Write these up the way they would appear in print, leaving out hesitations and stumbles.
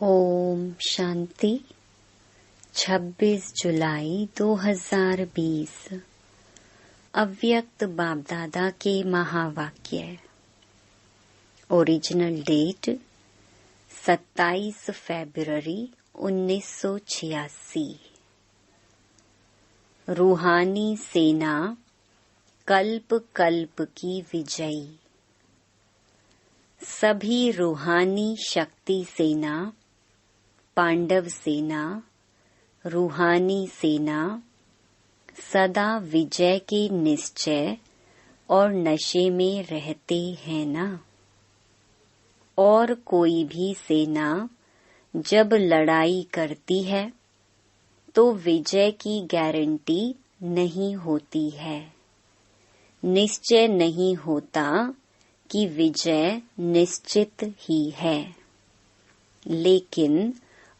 ओम शांति। 26 जुलाई 2020 अव्यक्त बाप दादा के महावाक्य। ओरिजिनल डेट 27 फरवरी 1986। रूहानी सेना कल्प कल्प की विजयी। सभी रूहानी शक्ति सेना, पांडव सेना, रूहानी सेना सदा विजय के निश्चय और नशे में रहते हैं ना। और कोई भी सेना जब लड़ाई करती है तो विजय की गारंटी नहीं होती है। निश्चय नहीं होता कि विजय निश्चित ही है। लेकिन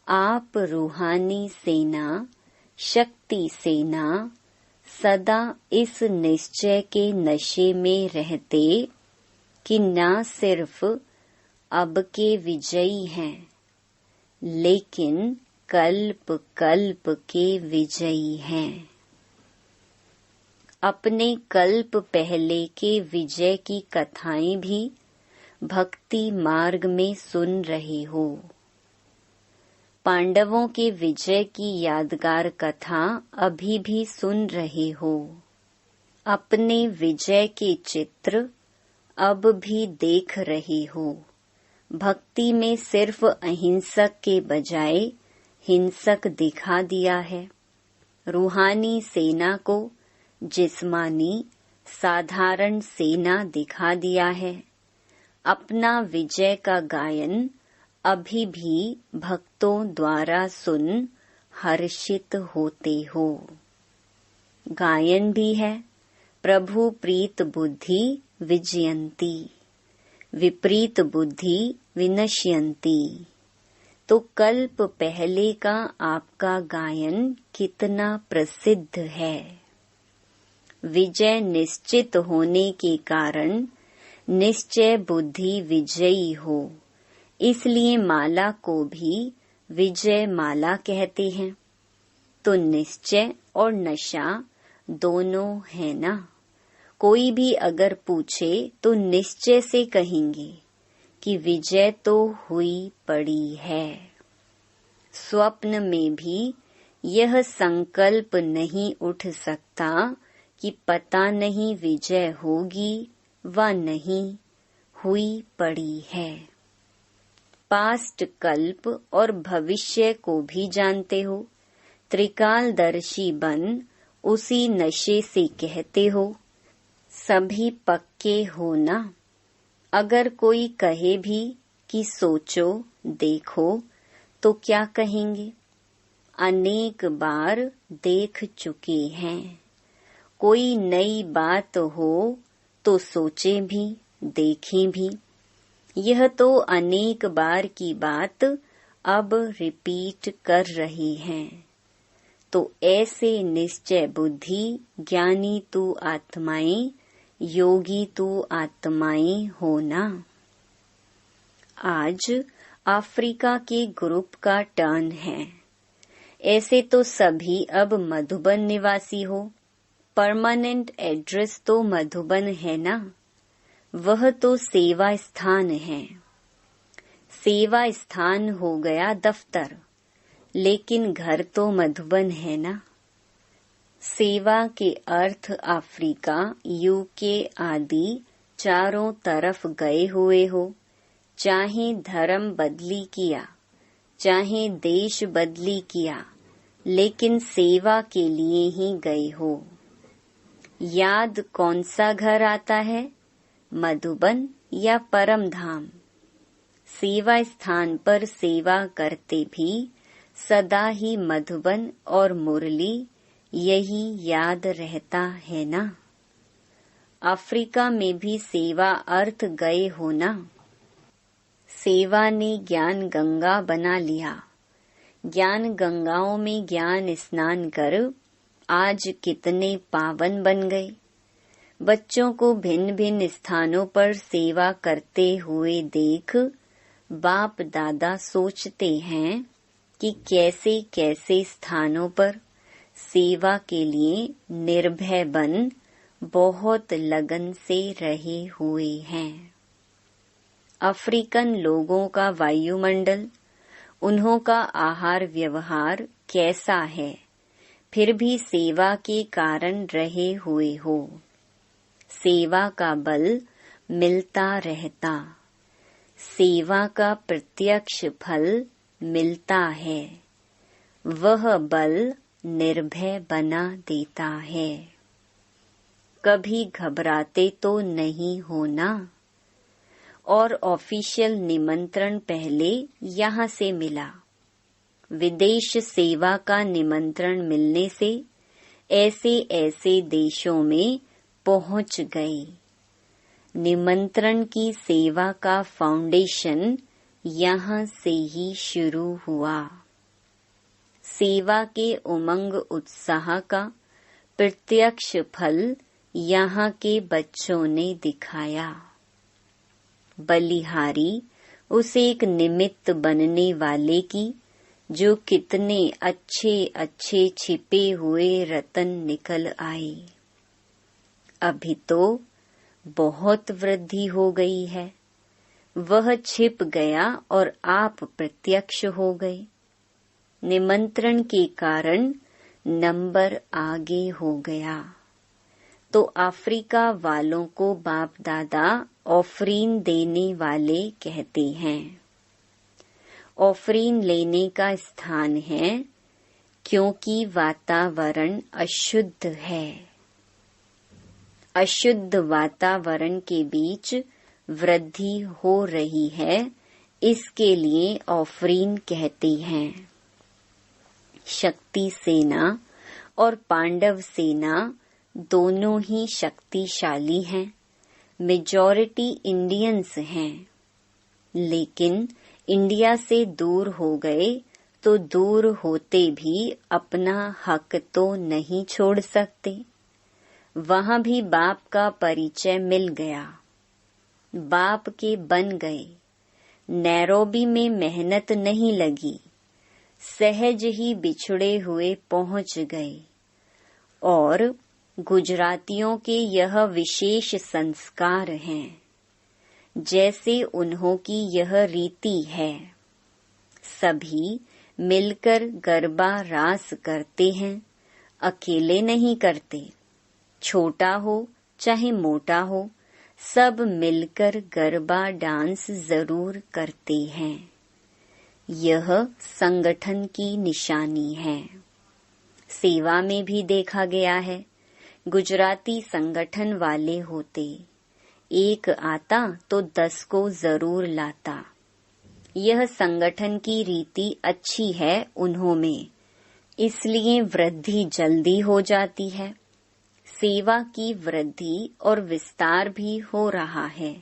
आप रूहानी सेना, शक्ति सेना सदा इस निश्चय के नशे में रहते कि न सिर्फ अब के विजयी हैं, लेकिन कल्प कल्प के विजयी हैं। अपने कल्प पहले के विजय की कथाएं भी भक्ति मार्ग में सुन रहे हो। पांडवों के विजय की यादगार कथा अभी भी सुन रहे हो। अपने विजय के चित्र अब भी देख रहे हो। भक्ति में सिर्फ अहिंसक के बजाय हिंसक दिखा दिया है। रूहानी सेना को जिस्मानी साधारण सेना दिखा दिया है। अपना विजय का गायन अभी भी भक्तों द्वारा सुन हर्षित होते हो। गायन भी है, प्रभु प्रीत बुद्धि विजयंती, विपरीत बुद्धि विनश्यंती। तो कल्प पहले का आपका गायन कितना प्रसिद्ध है। विजय निश्चित होने के कारण निश्चय बुद्धि विजयी हो, इसलिए माला को भी विजय माला कहते हैं। तो निश्चय और नशा दोनों है ना। कोई भी अगर पूछे तो निश्चय से कहेंगे कि विजय तो हुई पड़ी है। स्वप्न में भी यह संकल्प नहीं उठ सकता कि पता नहीं विजय होगी व नहीं, हुई पड़ी है। पास्ट कल्प और भविष्य को भी जानते हो। त्रिकालदर्शी बन उसी नशे से कहते हो सभी पक्के हो ना। अगर कोई कहे भी कि सोचो देखो तो क्या कहेंगे? अनेक बार देख चुके हैं। कोई नई बात हो तो सोचे भी, देखें भी। यह तो अनेक बार की बात अब रिपीट कर रहे हैं। तो ऐसे निश्चय बुद्धि ज्ञानी तू आत्माएं, योगी तू आत्माएं हो ना। आज अफ्रीका के ग्रुप का टर्न है। ऐसे तो सभी अब मधुबन निवासी हो। परमानेंट एड्रेस तो मधुबन है ना। वह तो सेवा स्थान है। सेवा स्थान हो गया दफ्तर, लेकिन घर तो मधुबन है ना। सेवा के अर्थ अफ्रीका, यूके आदि चारों तरफ गए हुए हो। चाहे धर्म बदली किया, चाहे देश बदली किया, लेकिन सेवा के लिए ही गए हो। याद कौन सा घर आता है, मधुबन या परम धाम? सेवा स्थान पर सेवा करते भी सदा ही मधुबन और मुरली यही याद रहता है ना। अफ्रीका में भी सेवा अर्थ गए हो ना। सेवा ने ज्ञान गंगा बना लिया। ज्ञान गंगाओं में ज्ञान स्नान कर आज कितने पावन बन गए। बच्चों को भिन्न भिन्न स्थानों पर सेवा करते हुए देख बाप दादा सोचते हैं कि कैसे कैसे स्थानों पर सेवा के लिए निर्भय बन बहुत लगन से रहे हुए हैं। अफ्रीकन लोगों का वायुमंडल, उन्हों का आहार व्यवहार कैसा है, फिर भी सेवा के कारण रहे हुए हो। सेवा का बल मिलता रहता, सेवा का प्रत्यक्ष फल मिलता है, वह बल निर्भय बना देता है। कभी घबराते तो नहीं होना। और ऑफिशियल निमंत्रण पहले यहाँ से मिला। विदेश सेवा का निमंत्रण मिलने से ऐसे ऐसे देशों में पहुँच गए। निमंत्रण की सेवा का फाउंडेशन यहाँ से ही शुरू हुआ। सेवा के उमंग उत्साह का प्रत्यक्ष फल यहाँ के बच्चों ने दिखाया। बलिहारी उस एक निमित्त बनने वाले की जो कितने अच्छे अच्छे छिपे हुए रतन निकल आए। अभी तो बहुत वृद्धि हो गई है। वह छिप गया और आप प्रत्यक्ष हो गए। निमंत्रण के कारण नंबर आगे हो गया। तो अफ्रीका वालों को बाप दादा ऑफरीन देने वाले कहते हैं। ऑफरीन लेने का स्थान है क्योंकि वातावरण अशुद्ध है। अशुद्ध वातावरण के बीच वृद्धि हो रही है, इसके लिए ऑफरीन कहते हैं। शक्ति सेना और पांडव सेना दोनों ही शक्तिशाली हैं। मेजॉरिटी इंडियंस हैं, लेकिन इंडिया से दूर हो गए तो दूर होते भी अपना हक तो नहीं छोड़ सकते। वहाँ भी बाप का परिचय मिल गया, बाप के बन गए। नैरोबी में मेहनत नहीं लगी, सहज ही बिछड़े हुए पहुँच गए। और गुजरातियों के यह विशेष संस्कार हैं, जैसे उन्हों की यह रीति है। सभी मिलकर गरबा रास करते हैं, अकेले नहीं करते। छोटा हो चाहे मोटा हो, सब मिलकर गरबा डांस जरूर करते हैं। यह संगठन की निशानी है। सेवा में भी देखा गया है। गुजराती संगठन वाले होते, एक आता तो 10 को जरूर लाता। यह संगठन की रीति अच्छी है उन्हों में, इसलिए वृद्धि जल्दी हो जाती है। सेवा की वृद्धि और विस्तार भी हो रहा है।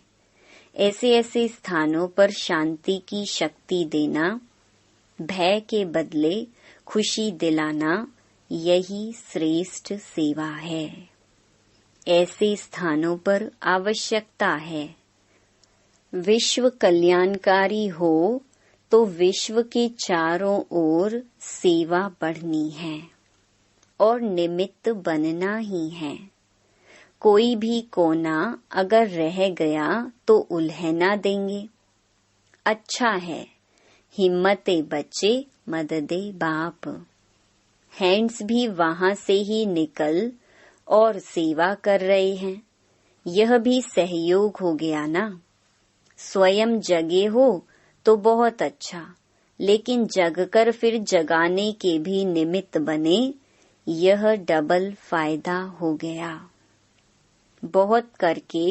ऐसे ऐसे स्थानों पर शांति की शक्ति देना, भय के बदले खुशी दिलाना, यही श्रेष्ठ सेवा है। ऐसे स्थानों पर आवश्यकता है। विश्व कल्याणकारी हो तो विश्व के चारों ओर सेवा बढ़नी है और निमित्त बनना ही है। कोई भी कोना अगर रह गया तो उल्हना देंगे। अच्छा है, हिम्मते बच्चे मददे बाप। हैंड्स भी वहां से ही निकल और सेवा कर रहे हैं। यह भी सहयोग हो गया ना। स्वयं जगे हो तो बहुत अच्छा, लेकिन जगकर फिर जगाने के भी निमित्त बने, यह डबल फायदा हो गया। बहुत करके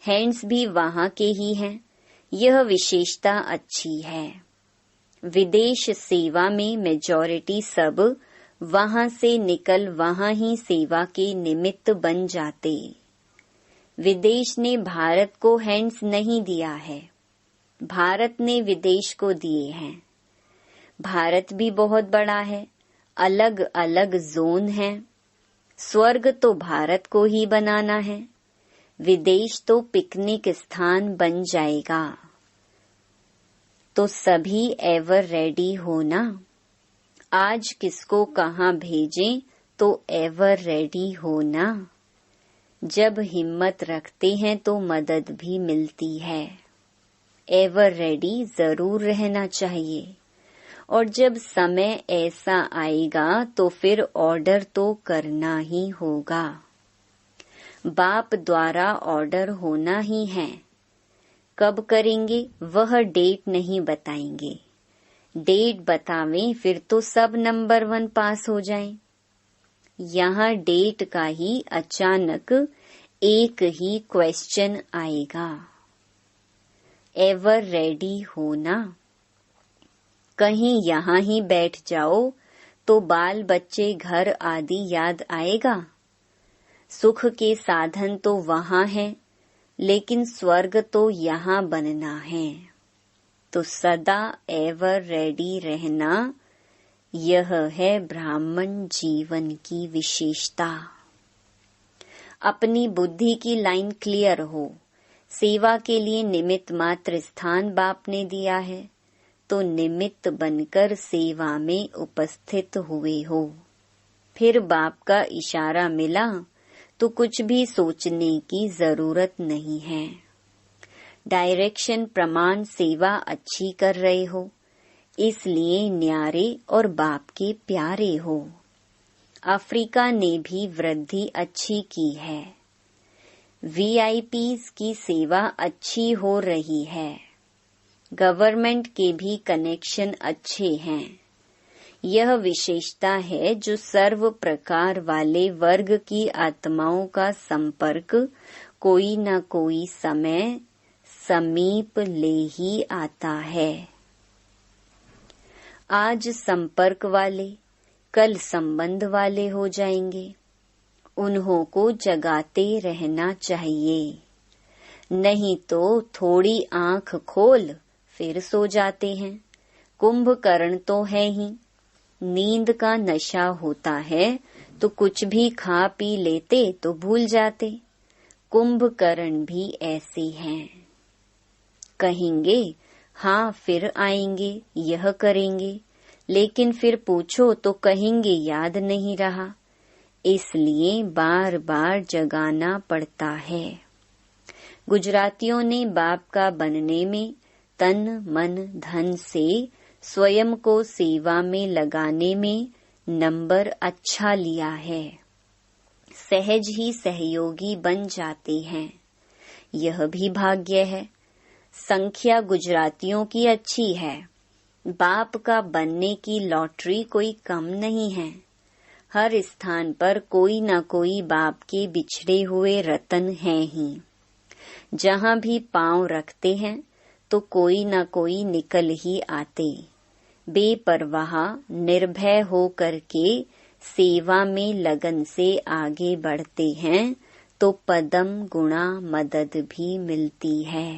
हैंड्स भी वहां के ही हैं, यह विशेषता अच्छी है। विदेश सेवा में मेजॉरिटी सब वहां से निकल वहां ही सेवा के निमित्त बन जाते। विदेश ने भारत को हैंड्स नहीं दिया है, भारत ने विदेश को दिए हैं। भारत भी बहुत बड़ा है, अलग अलग जोन है। स्वर्ग तो भारत को ही बनाना है, विदेश तो पिकनिक स्थान बन जाएगा। तो सभी एवर रेडी हो ना। आज किसको कहाँ भेजें तो एवर रेडी हो ना। जब हिम्मत रखते हैं तो मदद भी मिलती है। एवर रेडी जरूर रहना चाहिए। और जब समय ऐसा आएगा तो फिर ऑर्डर तो करना ही होगा। बाप द्वारा ऑर्डर होना ही है। कब करेंगे वह डेट नहीं बताएंगे। डेट बतावें फिर तो सब नंबर 1 पास हो जाएं। यहाँ डेट का ही अचानक एक ही क्वेश्चन आएगा, एवर रेडी हो ना। कहीं यहाँ ही बैठ जाओ तो बाल बच्चे घर आदि याद आएगा। सुख के साधन तो वहाँ हैं, लेकिन स्वर्ग तो यहाँ बनना है। तो सदा एवर रेडी रहना, यह है ब्राह्मण जीवन की विशेषता। अपनी बुद्धि की लाइन क्लियर हो। सेवा के लिए निमित्त मात्र स्थान बाप ने दिया है, तो निमित्त बनकर सेवा में उपस्थित हुए हो। फिर बाप का इशारा मिला तो कुछ भी सोचने की जरूरत नहीं है। डायरेक्शन प्रमाण सेवा अच्छी कर रहे हो, इसलिए न्यारे और बाप के प्यारे हो। अफ्रीका ने भी वृद्धि अच्छी की है। वीआईपीज की सेवा अच्छी हो रही है। गवर्नमेंट के भी कनेक्शन अच्छे हैं। यह विशेषता है जो सर्व प्रकार वाले वर्ग की आत्माओं का संपर्क कोई न कोई समय समीप ले ही आता है। आज संपर्क वाले कल संबंध वाले हो जाएंगे। उन्हों को जगाते रहना चाहिए, नहीं तो थोड़ी आंख खोल फिर सो जाते हैं। कुंभकर्ण तो है ही। नींद का नशा होता है तो कुछ भी खा पी लेते तो भूल जाते। कुंभकर्ण भी ऐसे हैं। कहेंगे हाँ फिर आएंगे, यह करेंगे, लेकिन फिर पूछो तो कहेंगे याद नहीं रहा। इसलिए बार बार जगाना पड़ता है। गुजरातियों ने बाप का बनने में तन मन धन से स्वयं को सेवा में लगाने में नंबर अच्छा लिया है। सहज ही सहयोगी बन जाते हैं। यह भी भाग्य है। संख्या गुजरातियों की अच्छी है। बाप का बनने की लॉटरी कोई कम नहीं है। हर स्थान पर कोई न कोई बाप के बिछड़े हुए रतन हैं ही। जहाँ भी पांव रखते हैं तो कोई न कोई निकल ही आते। बेपरवाह निर्भय हो करके सेवा में लगन से आगे बढ़ते हैं तो पदम गुणा मदद भी मिलती है।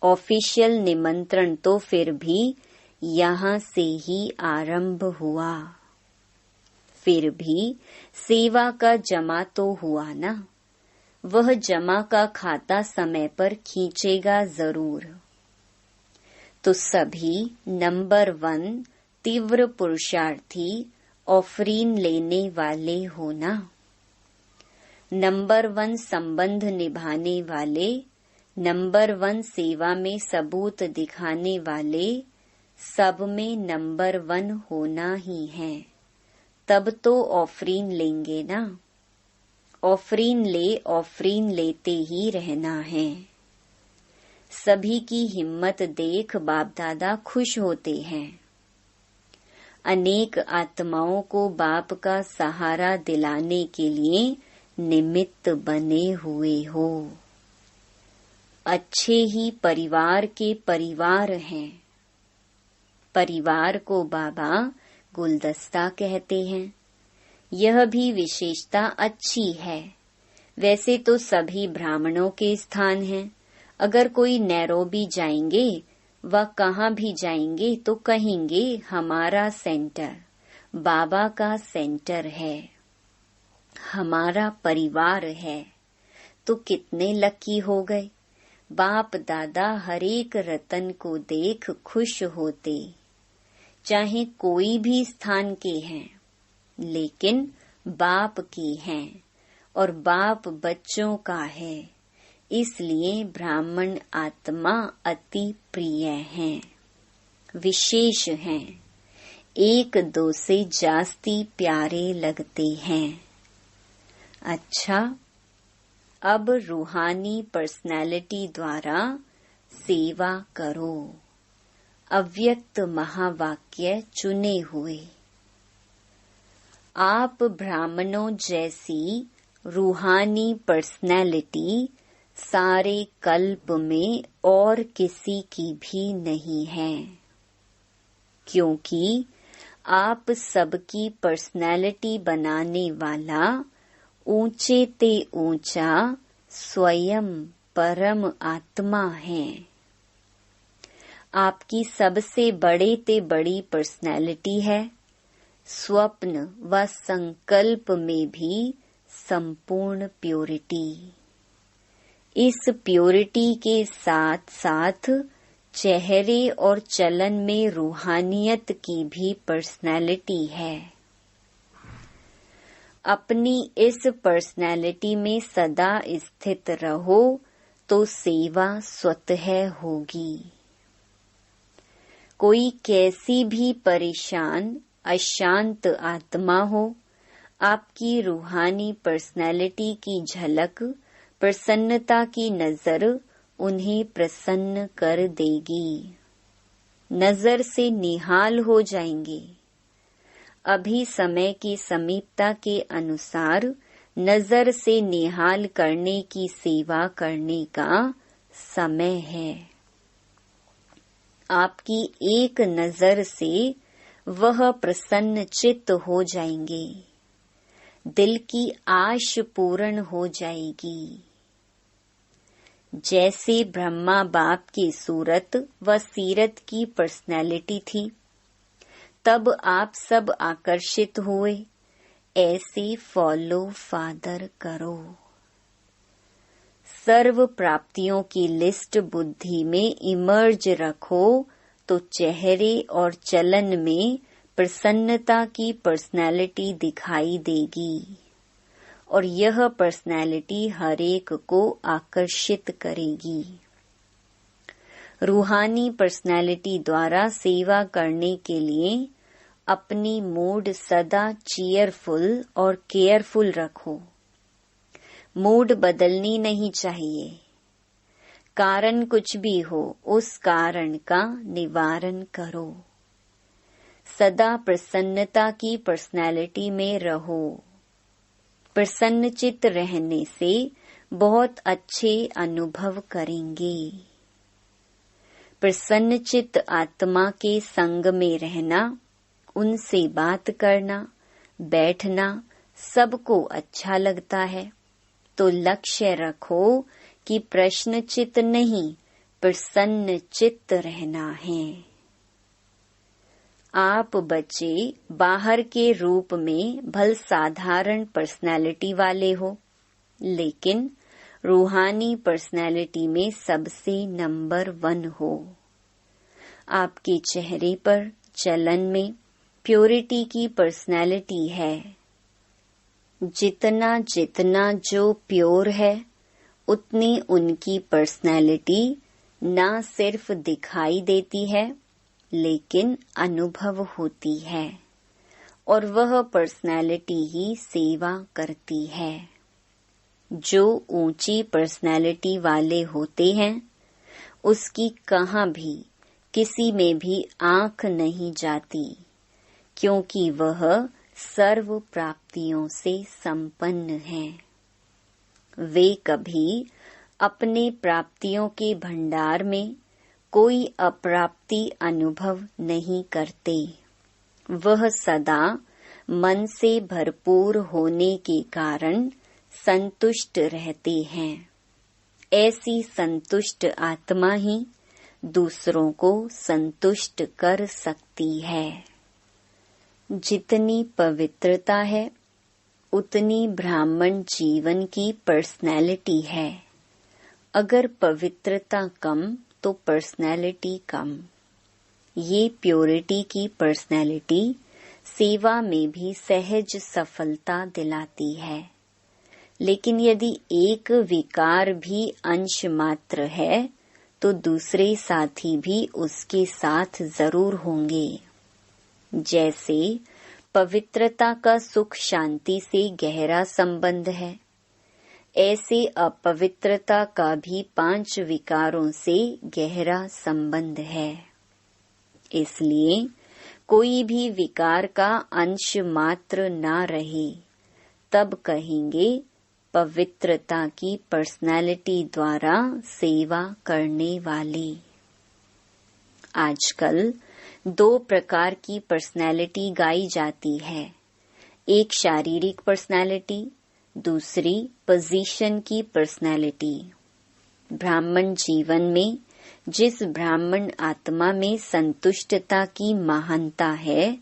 ऑफिशियल निमंत्रण तो फिर भी यहाँ से ही आरंभ हुआ। फिर भी सेवा का जमा तो हुआ ना। वह जमा का खाता समय पर खींचेगा जरूर। तो सभी नंबर 1 तीव्र पुरुषार्थी ऑफरीन लेने वाले होना। नंबर 1 संबंध निभाने वाले, नंबर 1 सेवा में सबूत दिखाने वाले, सब में नंबर 1 होना ही है। तब तो ऑफरीन लेंगे ना। ऑफरीन लेते ही रहना है। सभी की हिम्मत देख बाप दादा खुश होते हैं। अनेक आत्माओं को बाप का सहारा दिलाने के लिए निमित्त बने हुए हो। अच्छे ही परिवार के परिवार हैं। परिवार को बाबा गुलदस्ता कहते हैं। यह भी विशेषता अच्छी है। वैसे तो सभी ब्राह्मणों के स्थान हैं। अगर कोई नैरोबी जाएंगे व कहाँ भी जाएंगे तो कहेंगे हमारा सेंटर बाबा का सेंटर है, हमारा परिवार है। तो कितने लकी हो गए। बाप दादा हरेक रतन को देख खुश होते, चाहे कोई भी स्थान के हैं, लेकिन बाप की हैं और बाप बच्चों का है, इसलिए ब्राह्मण आत्मा अति प्रिय हैं, विशेष हैं, एक दो से जास्ती प्यारे लगते हैं। अच्छा, अब रूहानी पर्सनैलिटी द्वारा सेवा करो। अव्यक्त महावाक्य चुने हुए। आप ब्राह्मणों जैसी रूहानी पर्सनैलिटी सारे कल्प में और किसी की भी नहीं है, क्योंकि आप सबकी पर्सनैलिटी बनाने वाला ऊंचे ते ऊंचा स्वयं परम आत्मा है। आपकी सबसे बड़े ते बड़ी पर्सनैलिटी है, स्वप्न व संकल्प में भी संपूर्ण प्योरिटी। इस प्योरिटी के साथ साथ चेहरे और चलन में रूहानियत की भी पर्सनैलिटी है। अपनी इस पर्सनैलिटी में सदा स्थित रहो तो सेवा स्वतः होगी। कोई कैसी भी परेशान अशांत आत्मा हो, आपकी रूहानी पर्सनैलिटी की झलक, प्रसन्नता की नजर उन्हें प्रसन्न कर देगी, नजर से निहाल हो जाएंगे। अभी समय की समीपता के अनुसार नजर से निहाल करने की सेवा करने का समय है। आपकी एक नजर से वह प्रसन्न चित्त हो जाएंगे, दिल की आश पूर्ण हो जाएगी। जैसे ब्रह्मा बाप की सूरत व सीरत की पर्सनैलिटी थी, तब आप सब आकर्षित हुए, ऐसे फॉलो फादर करो। सर्व प्राप्तियों की लिस्ट बुद्धि में इमर्ज रखो तो चेहरे और चलन में प्रसन्नता की पर्सनैलिटी दिखाई देगी और यह पर्सनैलिटी हरेक को आकर्षित करेगी। रूहानी पर्सनैलिटी द्वारा सेवा करने के लिए अपनी मूड सदा चीयरफुल और केयरफुल रखो। मूड बदलनी नहीं चाहिए। कारण कुछ भी हो, उस कारण का निवारण करो। सदा प्रसन्नता की पर्सनैलिटी में रहो। प्रसन्नचित्त रहने से बहुत अच्छे अनुभव करेंगे। प्रसन्नचित्त आत्मा के संग में रहना, उनसे बात करना, बैठना सबको अच्छा लगता है, तो लक्ष्य रखो कि प्रश्नचित्त नहीं, प्रसन्न चित्त रहना है। आप बच्चे बाहर के रूप में भल साधारण पर्सनैलिटी वाले हो, लेकिन रूहानी पर्सनैलिटी में सबसे नंबर 1 हो। आपके चेहरे पर, चलन में प्योरिटी की पर्सनैलिटी है। जितना जितना जो प्योर है, उतनी उनकी पर्सनैलिटी ना सिर्फ दिखाई देती है, लेकिन अनुभव होती है और वह पर्सनैलिटी ही सेवा करती है। जो ऊंची पर्सनैलिटी वाले होते हैं, उसकी कहाँ भी किसी में भी आंख नहीं जाती, क्योंकि वह सर्व प्राप्तियों से संपन्न है। वे कभी अपने प्राप्तियों के भंडार में कोई अप्राप्ति अनुभव नहीं करते। वह सदा मन से भरपूर होने के कारण संतुष्ट रहते हैं। ऐसी संतुष्ट आत्मा ही दूसरों को संतुष्ट कर सकती है। जितनी पवित्रता है, उतनी ब्राह्मण जीवन की पर्सनैलिटी है अगर पवित्रता कम तो पर्सनैलिटी कम। ये प्योरिटी की पर्सनैलिटी सेवा में भी सहज सफलता दिलाती है। लेकिन यदि एक विकार भी अंश मात्र है तो दूसरे साथी भी उसके साथ जरूर होंगे। जैसे पवित्रता का सुख शांति से गहरा संबंध है, ऐसे अपवित्रता का भी 5 विकारों से गहरा संबंध है। इसलिए कोई भी विकार का अंश मात्र ना रहे, तब कहेंगे पवित्रता की पर्सनैलिटी द्वारा सेवा करने वाली। आजकल 2 प्रकार की पर्सनैलिटी गाई जाती है, एक शारीरिक पर्सनैलिटी, दूसरी पोजीशन की पर्सनैलिटी। ब्राह्मण जीवन में जिस ब्राह्मण आत्मा में संतुष्टता की महानता है,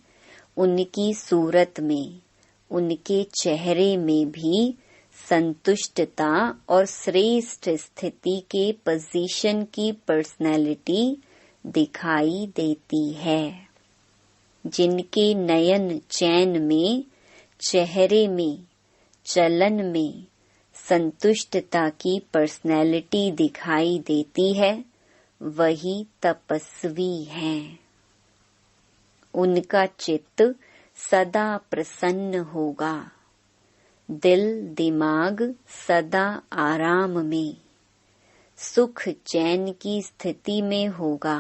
उनकी सूरत में, उनके चेहरे में भी संतुष्टता और श्रेष्ठ स्थिति के पोजीशन की पर्सनैलिटी दिखाई देती है। जिनके नयन चैन में, चेहरे में, चलन में संतुष्टता की पर्सनैलिटी दिखाई देती है, वही तपस्वी हैं। उनका चित्त सदा प्रसन्न होगा, दिल दिमाग सदा आराम में, सुख चैन की स्थिति में होगा,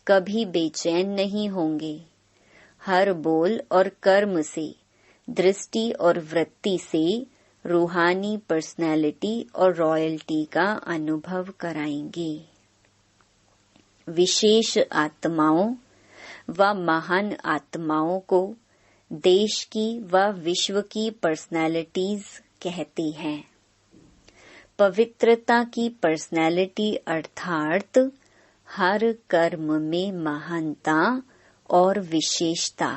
कभी बेचैन नहीं होंगे। हर बोल और कर्म से, दृष्टि और वृत्ति से रूहानी पर्सनैलिटी और रॉयल्टी का अनुभव कराएंगे। विशेष आत्माओं व महान आत्माओं को देश की व विश्व की पर्सनैलिटीज कहती हैं। पवित्रता की पर्सनैलिटी अर्थात हर कर्म में महानता और विशेषता।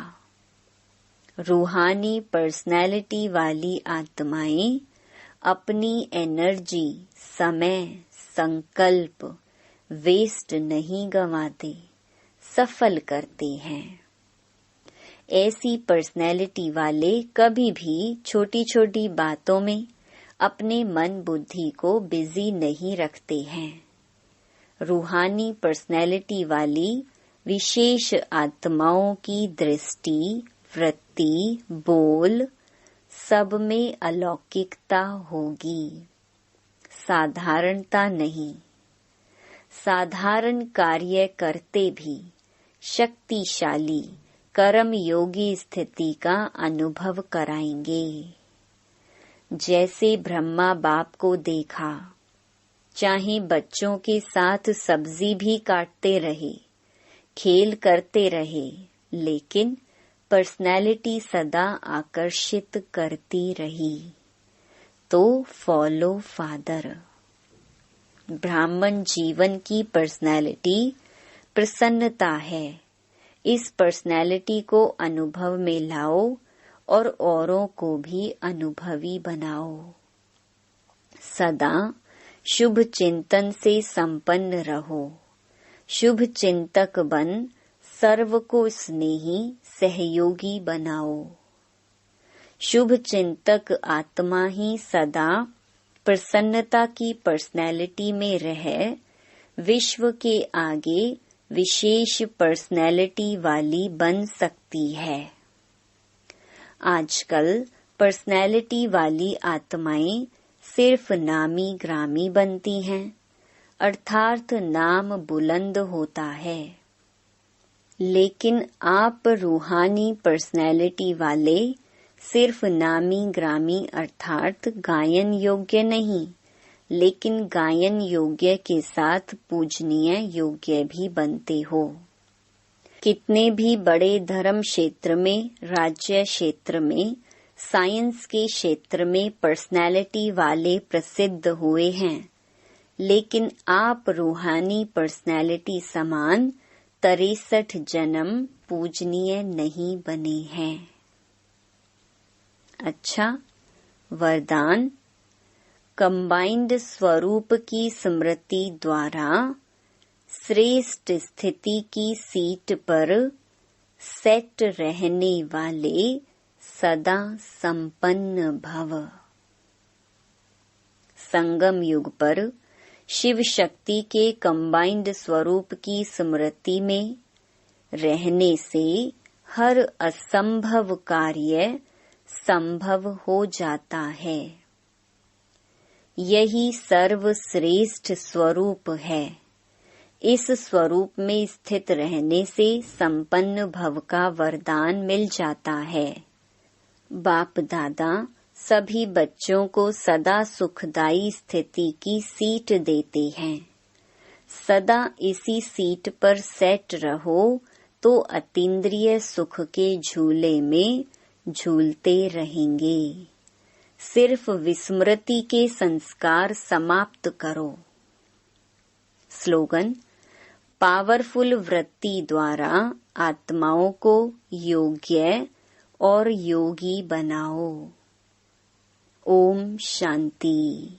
रूहानी पर्सनैलिटी वाली आत्माएं अपनी एनर्जी, समय, संकल्प वेस्ट नहीं गंवाते, सफल करते हैं। ऐसी पर्सनैलिटी वाले कभी भी छोटी छोटी बातों में अपने मन बुद्धि को बिजी नहीं रखते हैं। रूहानी पर्सनैलिटी वाली विशेष आत्माओं की दृष्टि, वृत्ति, बोल सब में अलौकिकता होगी, साधारणता नहीं। साधारण कार्य करते भी शक्तिशाली कर्म योगी स्थिति का अनुभव कराएंगे। जैसे ब्रह्मा बाप को देखा, चाहे बच्चों के साथ सब्जी भी काटते रहे, खेल करते रहे, लेकिन पर्सनैलिटी सदा आकर्षित करती रही। तो फॉलो फादर। ब्राह्मण जीवन की पर्सनैलिटी प्रसन्नता है। इस पर्सनैलिटी को अनुभव में लाओ और औरों को भी अनुभवी बनाओ। सदा शुभ चिंतन से संपन्न रहो। शुभ चिंतक बन सर्व को स्नेही सहयोगी बनाओ। शुभ चिंतक आत्मा ही सदा प्रसन्नता की पर्सनैलिटी में रह विश्व के आगे विशेष पर्सनैलिटी वाली बन सकती है। आजकल पर्सनैलिटी वाली आत्माएं सिर्फ नामी ग्रामी बनती हैं, अर्थात नाम बुलंद होता है। लेकिन आप रूहानी पर्सनैलिटी वाले सिर्फ नामी ग्रामी अर्थात गायन योग्य नहीं, लेकिन गायन योग्य के साथ पूजनीय योग्य भी बनते हो। कितने भी बड़े धर्म क्षेत्र में, राज्य क्षेत्र में, साइंस के क्षेत्र में पर्सनैलिटी वाले प्रसिद्ध हुए हैं, लेकिन आप रूहानी पर्सनैलिटी समान 63 जन्म पूजनीय नहीं बने हैं। अच्छा, वरदान। कंबाइंड स्वरूप की स्मृति द्वारा श्रेष्ठ स्थिति की सीट पर सेट रहने वाले सदा संपन्न भव। संगम युग पर शिव शक्ति के कंबाइंड स्वरूप की स्मृति में रहने से हर असंभव कार्य संभव हो जाता है। यही सर्वश्रेष्ठ स्वरूप है। इस स्वरूप में स्थित रहने से संपन्न भव का वरदान मिल जाता है। बाप दादा सभी बच्चों को सदा सुखदायी स्थिति की सीट देते हैं। सदा इसी सीट पर सेट रहो तो अतीन्द्रिय सुख के झूले में झूलते रहेंगे। सिर्फ विस्मृति के संस्कार समाप्त करो। स्लोगन: पावरफुल वृत्ति द्वारा आत्माओं को योग्य और योगी बनाओ। ओम शांति।